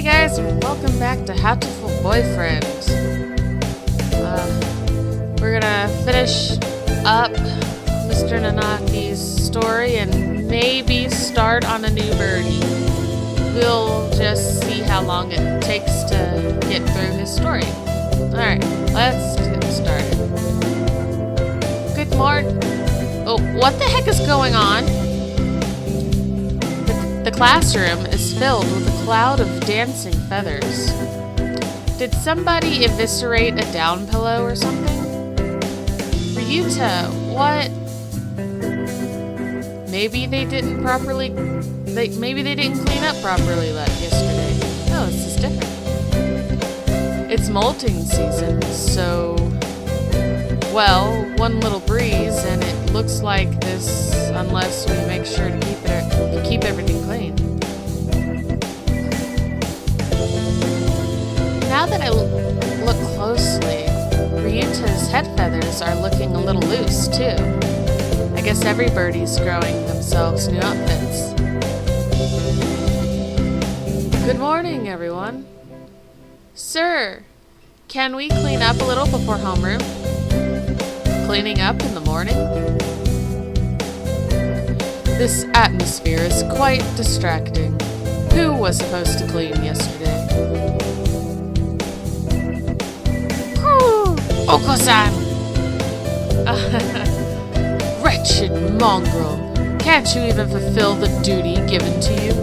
Hey guys, welcome back to Hatoful Boyfriend. We're gonna finish up Mr. Nanaki's story and maybe start on a new birdie. We'll just see how long it takes to get through his story. Alright, let's get started. Good morning. Oh, what the heck is going on? The classroom is filled with a cloud of dancing feathers. Did somebody eviscerate a down pillow or something? Ryuta, what? Maybe they didn't clean up properly yesterday. Oh, this is different. It's molting season, so... Well, one little breeze and it looks like this unless we make sure to keep everything clean. Now that I look closely, Ryuta's head feathers are looking a little loose too. I guess every birdie's growing themselves new outfits. Good morning, everyone. Sir, can we clean up a little before homeroom? Cleaning up in the morning? This atmosphere is quite distracting. Who was supposed to clean yesterday? Oko-san! Wretched mongrel! Can't you even fulfill the duty given to you?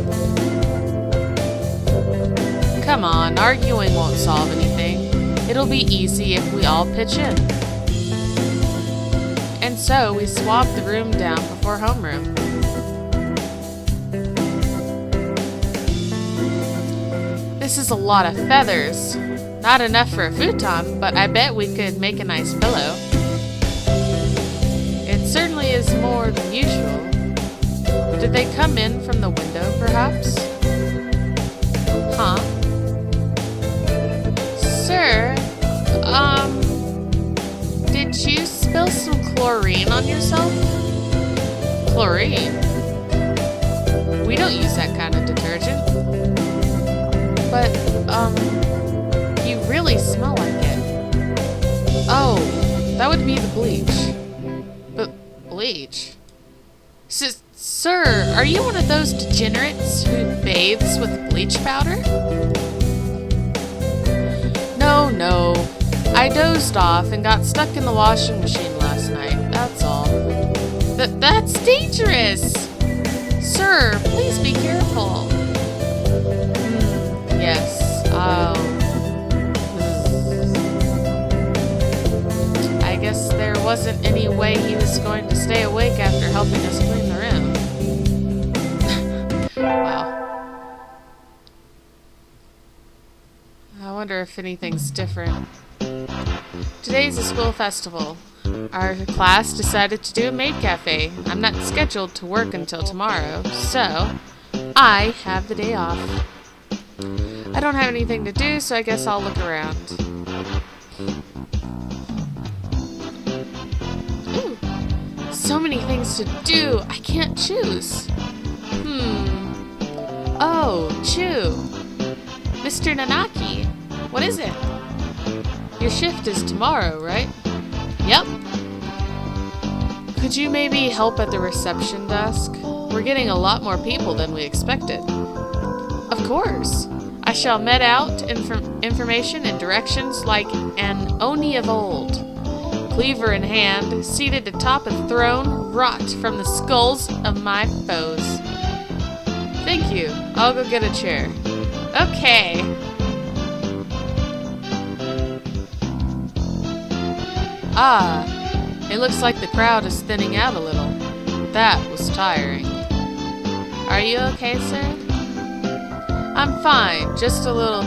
Come on, arguing won't solve anything. It'll be easy if we all pitch in. And so we swabbed the room down before homeroom. This is a lot of feathers. Not enough for a futon, but I bet we could make a nice pillow. It certainly is more than usual. Did they come in from the window, perhaps? Huh? Sir, did you spill some chlorine on yourself? Chlorine? We don't use that kind of detergent. But, you really smell like it. Oh, that would be the bleach. But, bleach? Sir, are you one of those degenerates who bathes with bleach powder? No. I dozed off and got stuck in the washing machine last night, that's all. That's dangerous! Sir, please be careful. Yes, I guess there wasn't any way he was going to stay awake after helping us clean the room. Wow. I wonder if anything's different. Today's a school festival. Our class decided to do a maid cafe. I'm not scheduled to work until tomorrow, so I have the day off. I don't have anything to do, so I guess I'll look around. Ooh, so many things to do. I can't choose. Oh, Chu. Mr. Nanaki, what is it? Your shift is tomorrow, right? Yep. Could you maybe help at the reception desk? We're getting a lot more people than we expected. Of course. I shall met out information and directions like an Oni of old. Cleaver in hand, seated atop a throne wrought from the skulls of my foes. Thank you. I'll go get a chair. Okay. Ah, it looks like the crowd is thinning out a little. That was tiring. Are you okay, sir? I'm fine, just a little...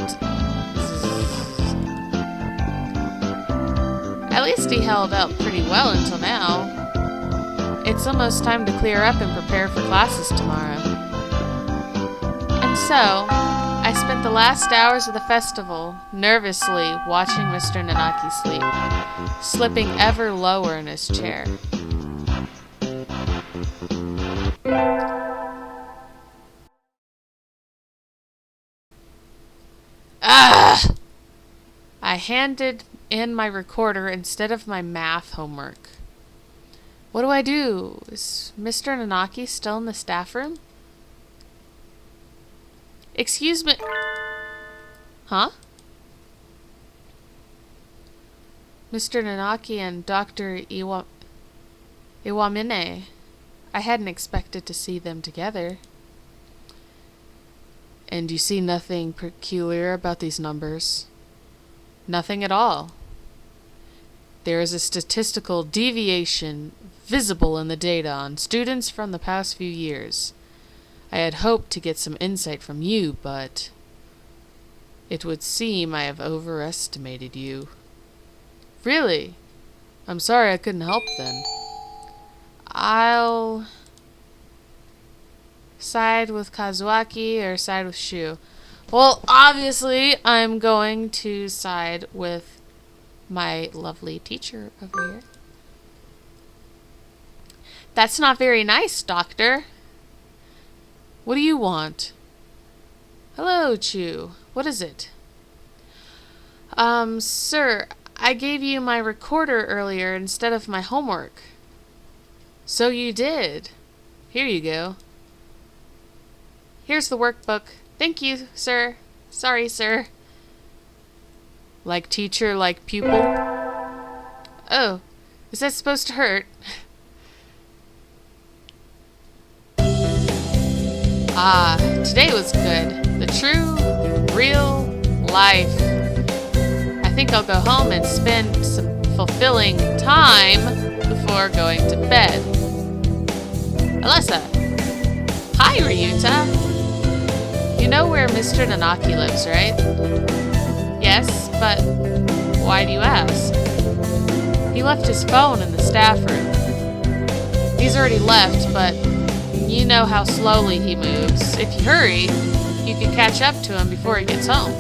At least he held up pretty well until now. It's almost time to clear up and prepare for classes tomorrow. And so, I spent the last hours of the festival nervously watching Mr. Nanaki sleep, slipping ever lower in his chair. Ah! I handed in my recorder instead of my math homework. What do I do? Is Mr. Nanaki still in the staff room? Excuse me. Huh? Mr. Nanaki and Dr. Iwamine. I hadn't expected to see them together. And you see nothing peculiar about these numbers? Nothing at all. There is a statistical deviation visible in the data on students from the past few years. I had hoped to get some insight from you, but it would seem I have overestimated you. Really? I'm sorry I couldn't help then. I'll side with Kazuaki or side with Shu. Well, obviously, I'm going to side with my lovely teacher over here. That's not very nice, Doctor. What do you want? Hello, Chu. What is it? Sir, I gave you my recorder earlier instead of my homework. So you did. Here you go. Here's the workbook. Thank you, sir. Sorry, sir. Like teacher, like pupil? Oh, is that supposed to hurt? Ah, today was good. The true, real life. I think I'll go home and spend some fulfilling time before going to bed. Alyssa. Hi, Ryuta. You know where Mr. Nanaki lives, right? Yes, but why do you ask? He left his phone in the staff room. He's already left, but you know how slowly he moves. If you hurry, you can catch up to him before he gets home.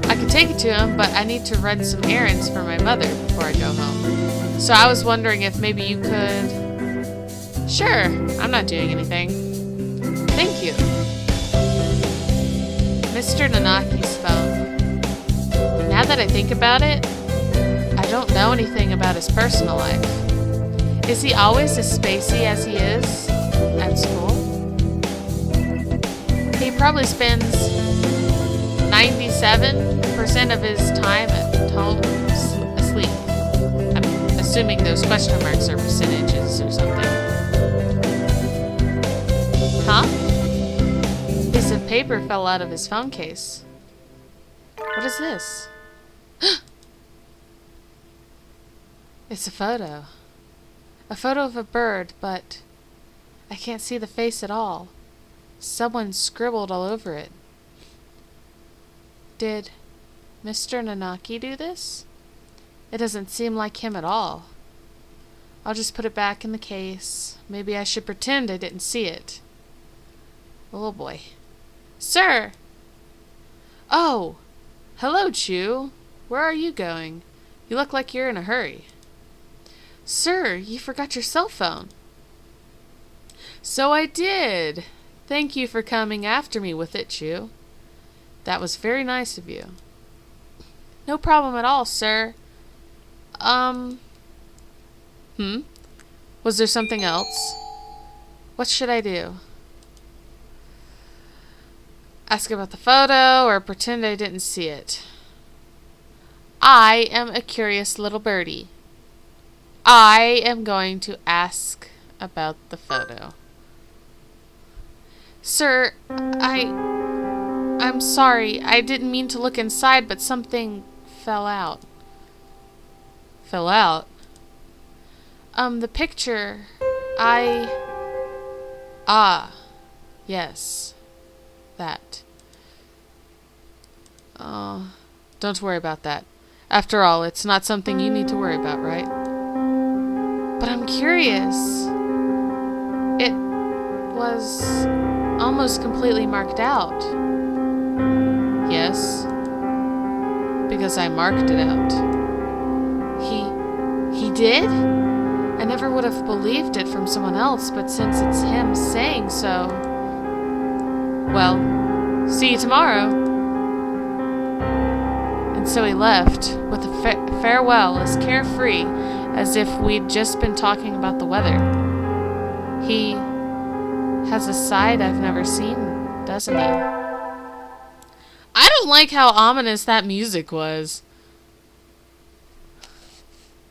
I could take it to him, but I need to run some errands for my mother before I go home. So I was wondering if maybe you could... Sure, I'm not doing anything. Thank you. Mr. Nanaki's phone. Now that I think about it, I don't know anything about his personal life. Is he always as spacey as he is at school? He probably spends 97% of his time at home asleep. I'm assuming those question marks are percentages or something. Huh? A piece of paper fell out of his phone case. What is this? It's a photo. A photo of a bird, but I can't see the face at all. Someone scribbled all over it. Did Mr. Nanaki do this? It doesn't seem like him at all. I'll just put it back in the case. Maybe I should pretend I didn't see it. Oh boy. Sir! Oh! Hello, Chu. Where are you going? You look like you're in a hurry. Sir, you forgot your cell phone. So I did. Thank you for coming after me with it, Chu. That was very nice of you. No problem at all, sir. Was there something else? What should I do? Ask about the photo or pretend I didn't see it? I am a curious little birdie. I am going to ask about the photo. Sir, I'm sorry. I didn't mean to look inside, but something fell out. Fell out? The picture. Yes. That. Oh, don't worry about that. After all, it's not something you need to worry about, right? But I'm curious. It was almost completely marked out. Yes, because I marked it out. He did? I never would have believed it from someone else, but since it's him saying so... Well, see you tomorrow. And so he left, with a farewell as carefree as if we'd just been talking about the weather. He has a side I've never seen, doesn't he? I don't like how ominous that music was.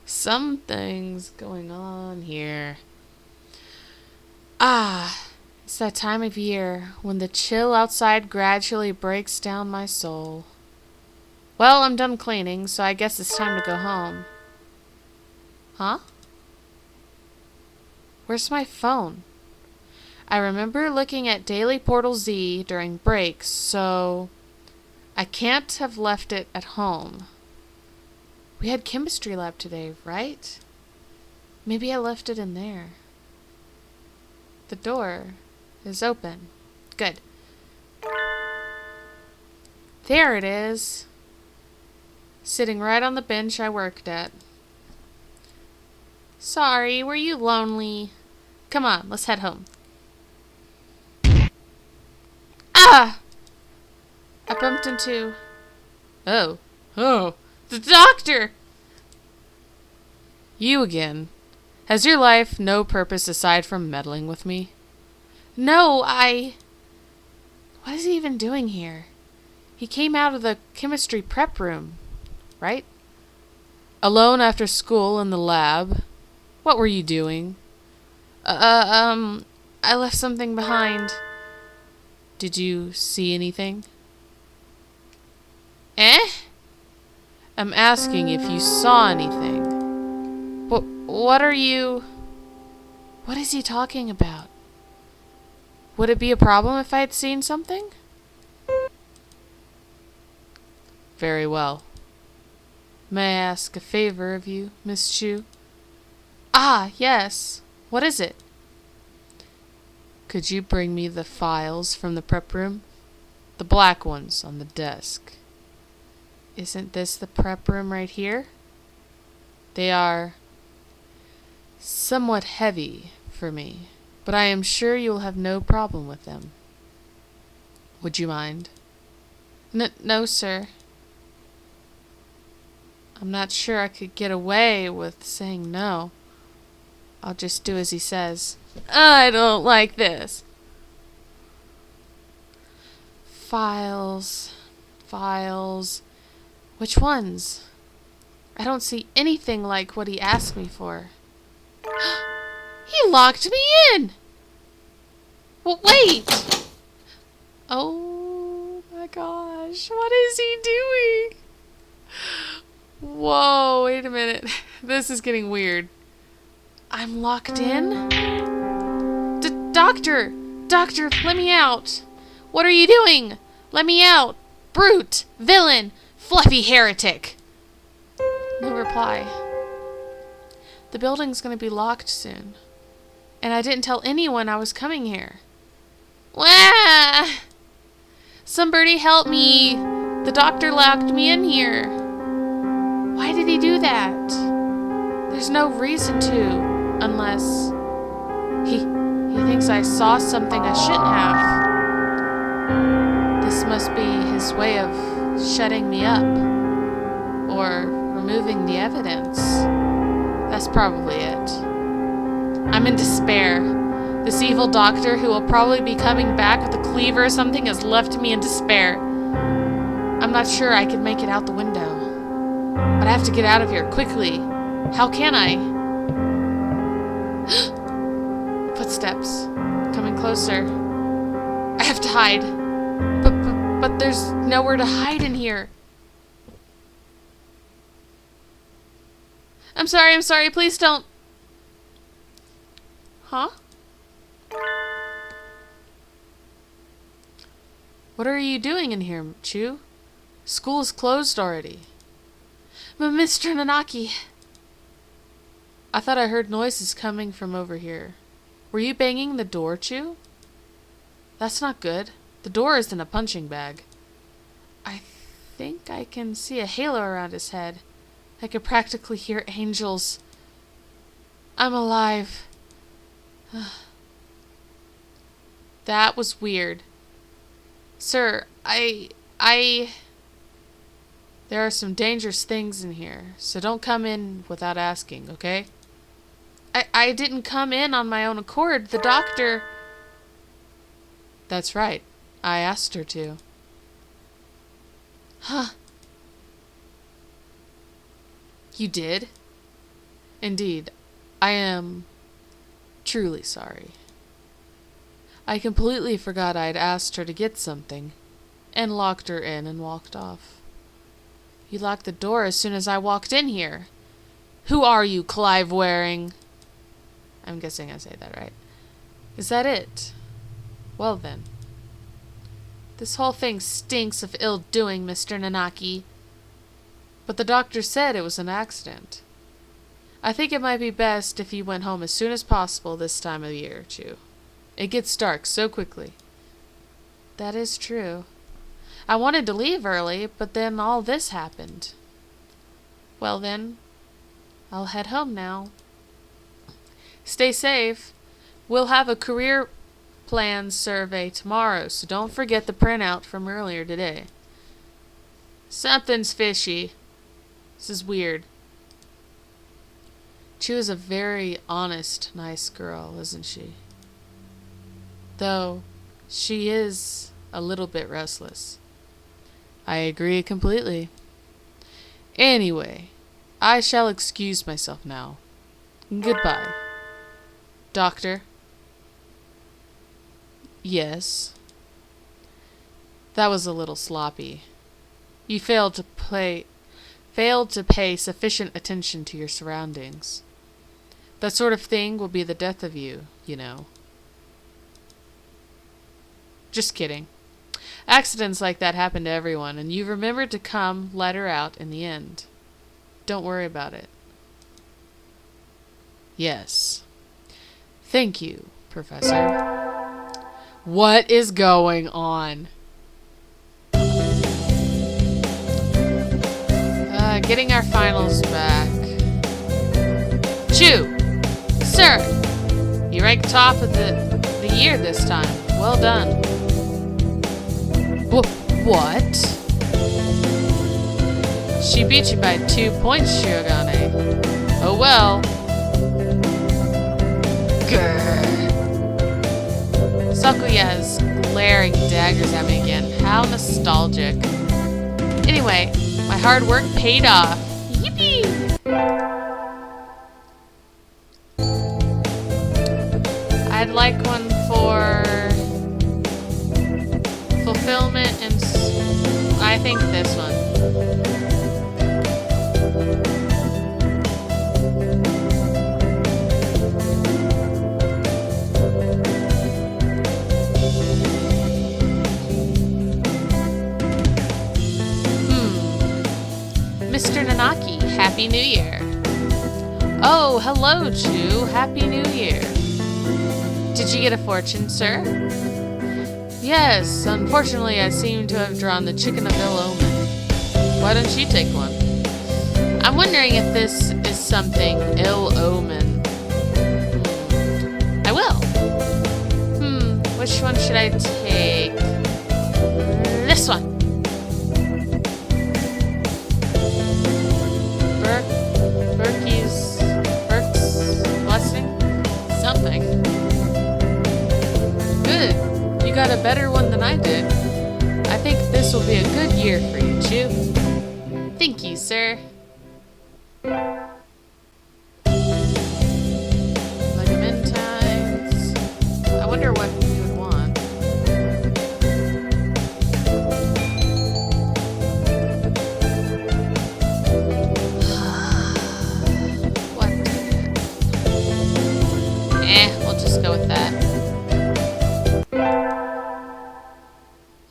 Something's going on here. It's that time of year when the chill outside gradually breaks down my soul. Well, I'm done cleaning, so I guess it's time to go home. Huh? Where's my phone? I remember looking at Daily Portal Z during breaks, so I can't have left it at home. We had chemistry lab today, right? Maybe I left it in there. The door is open. Good. There it is. Sitting right on the bench I worked at. Sorry, were you lonely? Come on, let's head home. Ah! I bumped into... Oh, the doctor! You again. Has your life no purpose aside from meddling with me? No, What is he even doing here? He came out of the chemistry prep room, right? Alone after school in the lab. What were you doing? I left something behind. Did you see anything? I'm asking if you saw anything. What is he talking about? Would it be a problem if I had seen something? Very well. May I ask a favor of you, Miss Chu? Ah, yes. What is it? Could you bring me the files from the prep room? The black ones on the desk. Isn't this the prep room right here? They are somewhat heavy for me, but I am sure you will have no problem with them. Would you mind? No, sir. I'm not sure I could get away with saying no. I'll just do as he says. I don't like this. Files. Which ones? I don't see anything like what he asked me for. He locked me in! Well, wait! Oh my gosh, what is he doing? Whoa, wait a minute. This is getting weird. I'm locked in? Doctor, let me out. What are you doing? Let me out. Brute, villain, fluffy heretic. No reply. The building's gonna be locked soon. And I didn't tell anyone I was coming here. Wah! Somebody help me. The doctor locked me in here. Why did he do that? There's no reason to. Unless he thinks I saw something I shouldn't have. This must be his way of shutting me up. Or removing the evidence. That's probably it. I'm in despair. This evil doctor, who will probably be coming back with a cleaver or something, has left me in despair. I'm not sure I can make it out the window. But I have to get out of here quickly. How can I? Footsteps. Coming closer. I have to hide. But there's nowhere to hide in here. I'm sorry, please don't. Huh? What are you doing in here, Chu? School is closed already. But Mr. Nanaki. I thought I heard noises coming from over here. Were you banging the door, Chu? That's not good. The door is in a punching bag. I think I can see a halo around his head. I could practically hear angels. I'm alive. That was weird. Sir, There are some dangerous things in here, so don't come in without asking, okay? I didn't come in on my own accord. The doctor... That's right. I asked her to. Huh. You did? Indeed. I am truly sorry. I completely forgot I'd asked her to get something, and locked her in and walked off. You locked the door as soon as I walked in here. Who are you, Clive Waring? I'm guessing I say that right. Is that it? Well then. This whole thing stinks of ill-doing, Mr. Nanaki. But the doctor said it was an accident. I think it might be best if you went home as soon as possible this time of year, Chu. It gets dark so quickly. That is true. I wanted to leave early, but then all this happened. Well then, I'll head home now. Stay safe. We'll have a career plans survey tomorrow, so don't forget the printout from earlier today. Something's fishy. This is weird. Chu is a very honest, nice girl, isn't she? Though, she is a little bit restless. I agree completely. Anyway, I shall excuse myself now. Goodbye. Doctor? Yes. That was a little sloppy. You failed to pay sufficient attention to your surroundings. That sort of thing will be the death of you, you know. Just kidding. Accidents like that happen to everyone, and you remembered to come let her out in the end. Don't worry about it. Yes. Thank you, Professor. What is going on? Getting our finals back. Chu! Sir! You ranked top of the year this time. Well done. What? She beat you by 2 points, Shiogane. Oh well. Grr. Sakuya is glaring daggers at me again. How nostalgic. Anyway, my hard work paid off. Yippee! I'd like one for fulfillment and I think this one. Mr. Nanaki, Happy New Year. Oh, hello, Chu. Happy New Year. Did you get a fortune, sir? Yes, unfortunately I seem to have drawn the chicken of ill omen. Why don't you take one? I'm wondering if this is something ill omen. I will. Which one should I take? This one. Burke's blessing? Something. Good. You got a better one than I did. I think this will be a good year for you, Chu. Thank you, sir. Ligamentines. I wonder what you would want. What? We'll just go with that.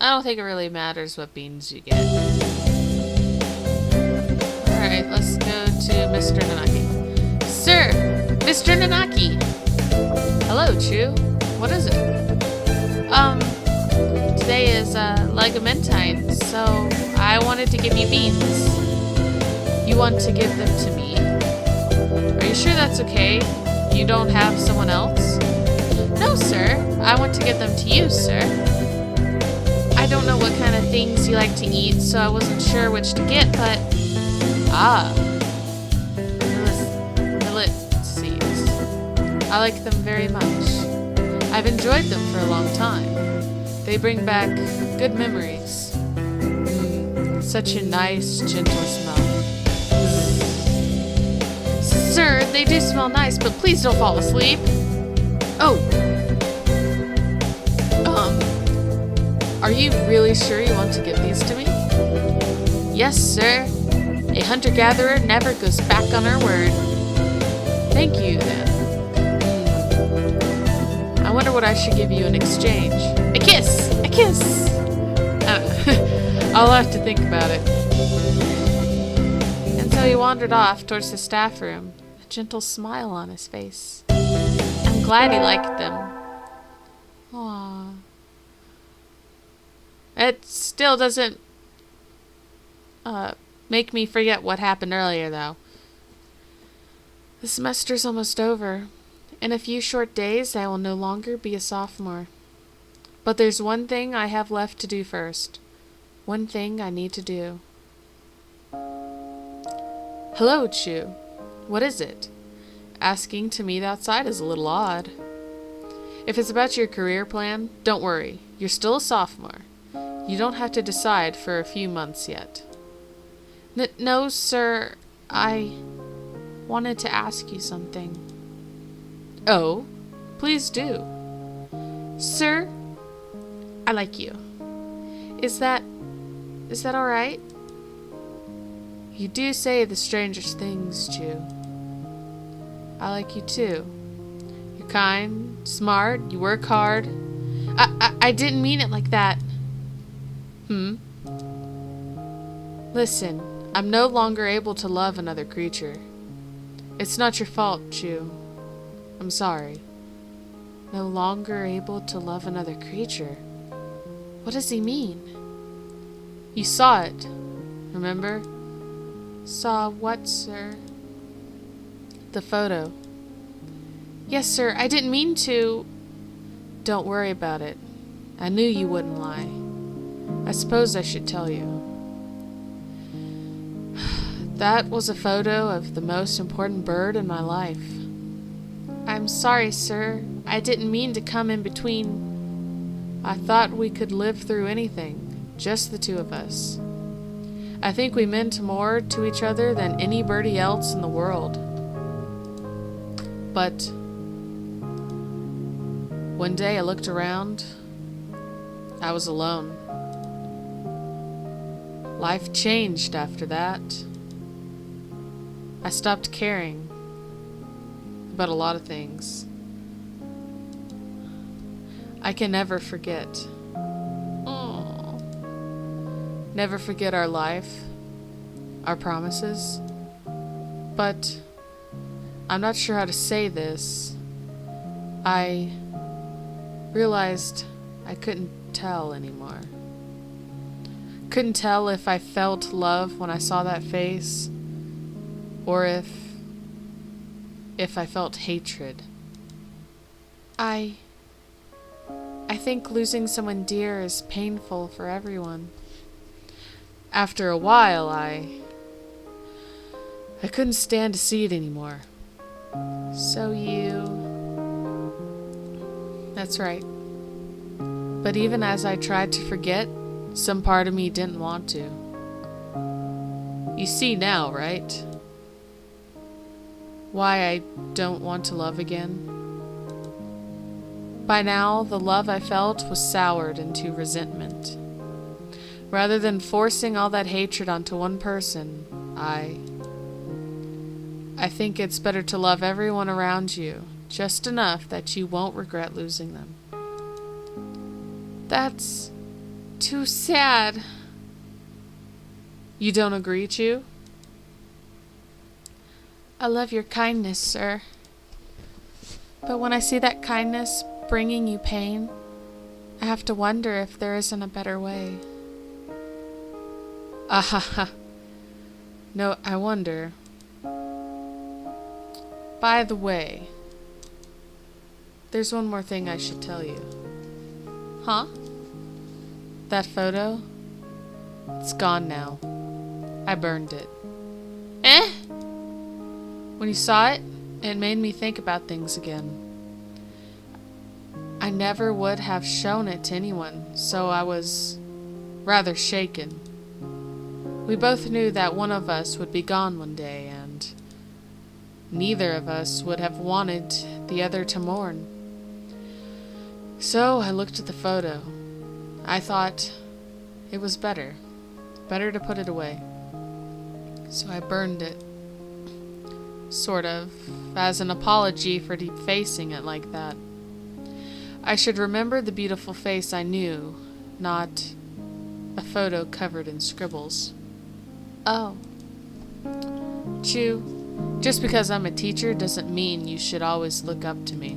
I don't think it really matters what beans you get. Alright, let's go to Mr. Nanaki. Sir! Mr. Nanaki! Hello, Chu. What is it? Today is Ligamentine, so I wanted to give you beans. You want to give them to me? Are you sure that's okay? You don't have someone else? No, sir. I want to give them to you, sir. I don't know what kind of things you like to eat, so I wasn't sure which to get, but... Millet seeds. I like them very much. I've enjoyed them for a long time. They bring back good memories. Such a nice, gentle smell. Sir, they do smell nice, but please don't fall asleep. Oh. Are you really sure you want to give these to me? Yes, sir. A hunter-gatherer never goes back on her word. Thank you, then. I wonder what I should give you in exchange. A kiss! A kiss! I'll have to think about it. And so he wandered off towards the staff room, a gentle smile on his face. I'm glad he liked them. Aww. It still doesn't make me forget what happened earlier, though. The semester's almost over. In a few short days, I will no longer be a sophomore. But there's one thing I have left to do first. One thing I need to do. Hello, Chu. What is it? Asking to meet outside is a little odd. If it's about your career plan, don't worry. You're still a sophomore. You don't have to decide for a few months yet. No, sir. I wanted to ask you something. Oh, please do. Sir, I like you. Is that all right? You do say the strangest things, Chu. I like you too. You're kind, smart, you work hard. I didn't mean it like that. Listen, I'm no longer able to love another creature. It's not your fault, Chu. I'm sorry. No longer able to love another creature? What does he mean? You saw it, remember? Saw what, sir? The photo. Yes, sir, I didn't mean to. Don't worry about it. I knew you wouldn't lie. I suppose I should tell you. That was a photo of the most important bird in my life. I'm sorry, sir. I didn't mean to come in between. I thought we could live through anything, just the two of us. I think we meant more to each other than anybody else in the world. But one day I looked around. I was alone. Life changed after that. I stopped caring about a lot of things. I can never forget. Oh. Never forget our life, our promises. But I'm not sure how to say this. I realized I couldn't tell anymore. Couldn't tell if I felt love when I saw that face, or if I felt hatred. I think losing someone dear is painful for everyone. After a while, I couldn't stand to see it anymore. So That's right. But even as I tried to forget, some part of me didn't want to. You see now, right? Why I don't want to love again? By now, the love I felt was soured into resentment. Rather than forcing all that hatred onto one person, I think it's better to love everyone around you, just enough that you won't regret losing them. That's too sad. You don't agree, Chu? I love your kindness, sir. But when I see that kindness bringing you pain, I have to wonder if there isn't a better way. Ah, no, I wonder. By the way, there's one more thing I should tell you. Huh? That photo? It's gone now. I burned it. Eh? When you saw it, it made me think about things again. I never would have shown it to anyone, so I was rather shaken. We both knew that one of us would be gone one day, and neither of us would have wanted the other to mourn. So I looked at the photo. I thought it was better to put it away. So I burned it, sort of, as an apology for defacing it like that. I should remember the beautiful face I knew, not a photo covered in scribbles. Oh. Chu, just because I'm a teacher doesn't mean you should always look up to me.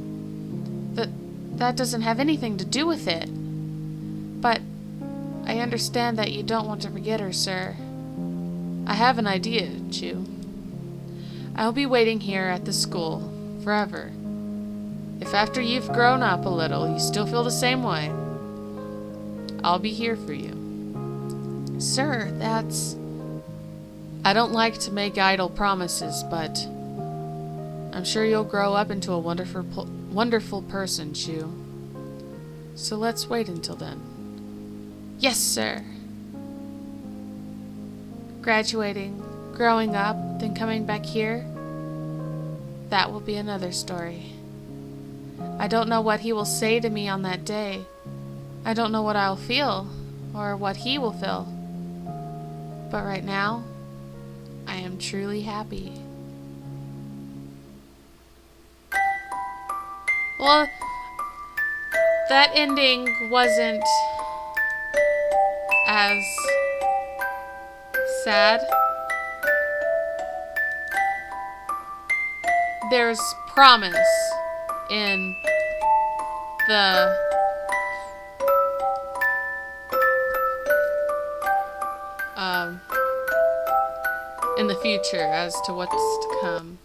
That doesn't have anything to do with it. But I understand that you don't want to forget her, sir. I have an idea, Chu. I'll be waiting here at the school forever. If after you've grown up a little you still feel the same way, I'll be here for you. Sir, that's... I don't like to make idle promises, but I'm sure you'll grow up into a wonderful person, Chu. So let's wait until then. Yes, sir. Graduating, growing up, then coming back here, that will be another story. I don't know what he will say to me on that day. I don't know what I'll feel, or what he will feel. But right now, I am truly happy. Well, that ending wasn't as sad. There's promise in the future as to what's to come.